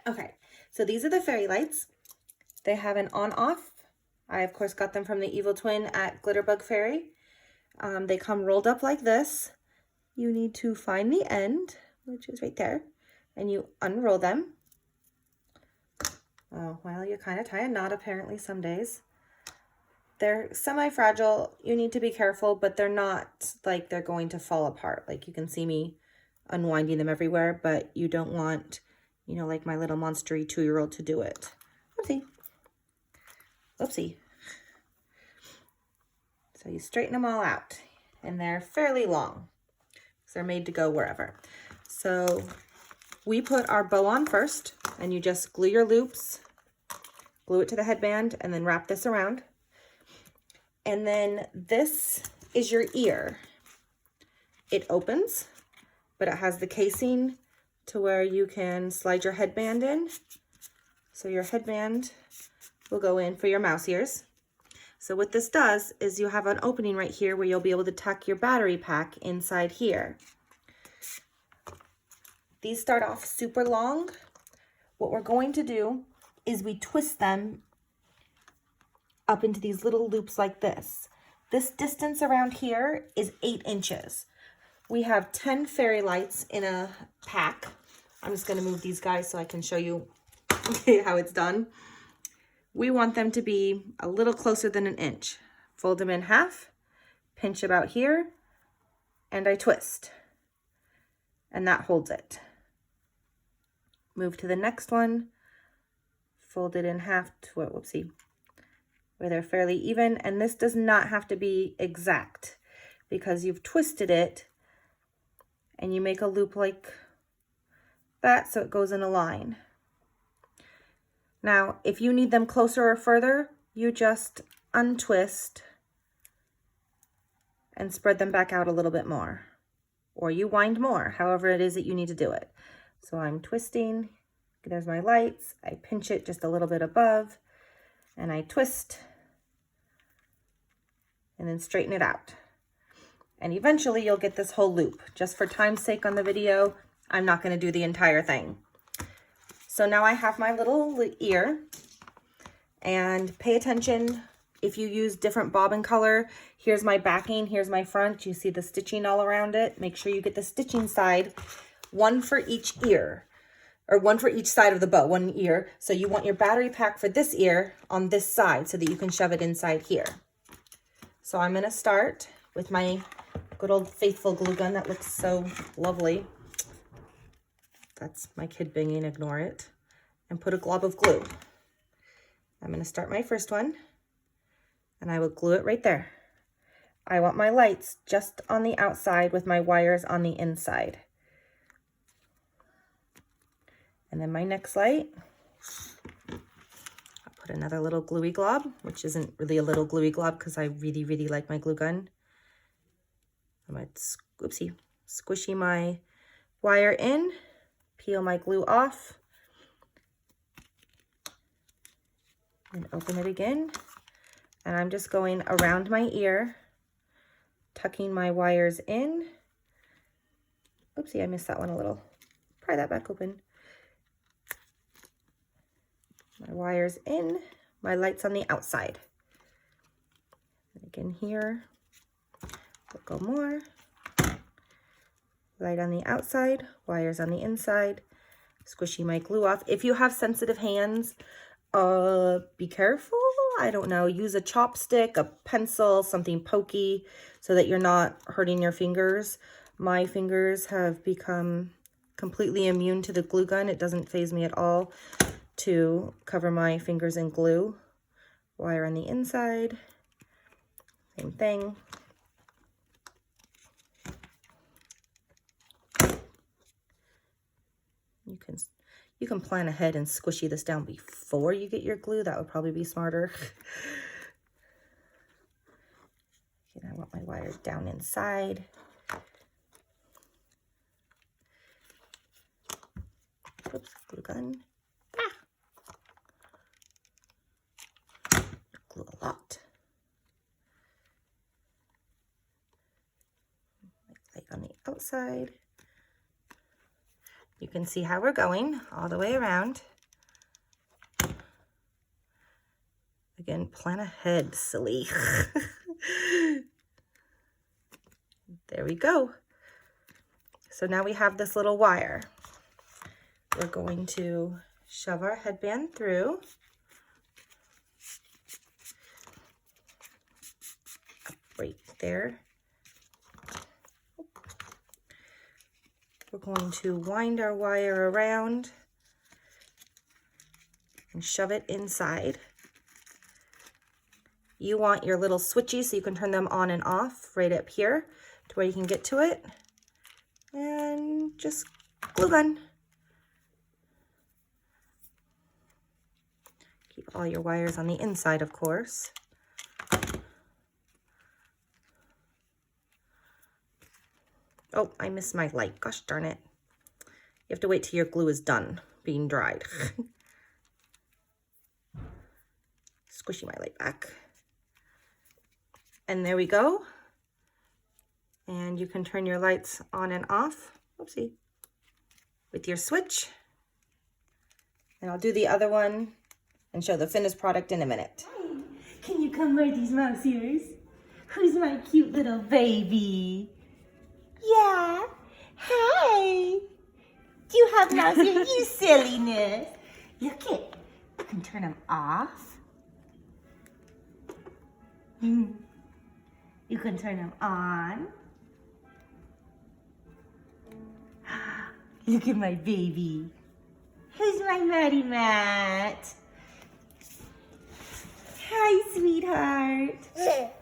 Okay, so these are the fairy lights. They have an on-off. I, of course, got them from the Evil Twin at Glitterbug Fairy. They come rolled up like this. You need to find the end, which is right there, and you unroll them. Oh, well, you kind of tie a knot apparently some days. They're semi-fragile. You need to be careful, but they're not like they're going to fall apart. Like you can see me unwinding them everywhere, but you don't want, you know, like my little monstery 2-year-old to do it. Oopsie. Oopsie. So you straighten them all out, and they're fairly long because they're made to go wherever. So we put our bow on first, and you just glue your loops, glue it to the headband, and then wrap this around. And then this is your ear. It opens, but it has the casing to where you can slide your headband in. So your headband will go in for your mouse ears. So what this does is you have an opening right here where you'll be able to tuck your battery pack inside here. These start off super long. What we're going to do is we twist them up into these little loops like this. This distance around here is 8 inches. We have 10 fairy lights in a pack. I'm just going to move these guys so I can show you how it's done. We want them to be a little closer than 1 inch. Fold them in half, pinch about here, and I twist. And that holds it. Move to the next one, fold it in half to, whoopsie, where they're fairly even. And this does not have to be exact because you've twisted it and you make a loop like that so it goes in a line. Now, if you need them closer or further, you just untwist and spread them back out a little bit more, or you wind more, however it is that you need to do it. So I'm twisting, there's my lights, I pinch it just a little bit above, and I twist, and then straighten it out. And eventually you'll get this whole loop. Just for time's sake on the video, I'm not going to do the entire thing. So now I have my little ear, and pay attention if you use different bobbin color. Here's my backing, here's my front. You see the stitching all around it. Make sure you get the stitching side, one for each ear, or one for each side of the bow, one ear. So you want your battery pack for this ear on this side so that you can shove it inside here. So I'm gonna start with my good old faithful glue gun that looks so lovely. That's my kid binging, ignore it. And put a glob of glue. I'm gonna start my first one, and I will glue it right there. I want my lights just on the outside with my wires on the inside. And then my next light, I'll put another little gluey glob, which isn't really a little gluey glob because I really, really like my glue gun. I might, oopsie, squishy my wire in, peel my glue off, and open it again. And I'm just going around my ear, tucking my wires in. Oopsie, I missed that one a little. Pry that back open. My wires in, my lights on the outside. And again here, we'll go more. Light on the outside, wires on the inside, squishy my glue off. If you have sensitive hands, be careful. I don't know, use a chopstick, a pencil, something pokey so that you're not hurting your fingers. My fingers have become completely immune to the glue gun. It doesn't faze me at all to cover my fingers in glue. Wire on the inside, same thing. You can plan ahead and squishy this down before you get your glue. That would probably be smarter. I want my wires down inside. Oops, glue gun. Glue a lot. Light on the outside. You can see how we're going all the way around. Megan, plan ahead, silly. There we go. So now we have this little wire. We're going to shove our headband through. Right there. We're going to wind our wire around and shove it inside. You want your little switchies so you can turn them on and off right up here to where you can get to it. And just glue gun. Keep all your wires on the inside, of course. Oh, I missed my light. Gosh darn it. You have to wait till your glue is done being dried. Squishy my light back. And there we go. And you can turn your lights on and off. Oopsie. With your switch. And I'll do the other one and show the finished product in a minute. Hi. Can you come wear these mouse ears? Who's my cute little baby? Yeah. Hi. Do you have mouse ears? You silliness. Look it. You can turn them off. You can turn them on. Look at my baby. Who's my Matty Matt? Hi, sweetheart.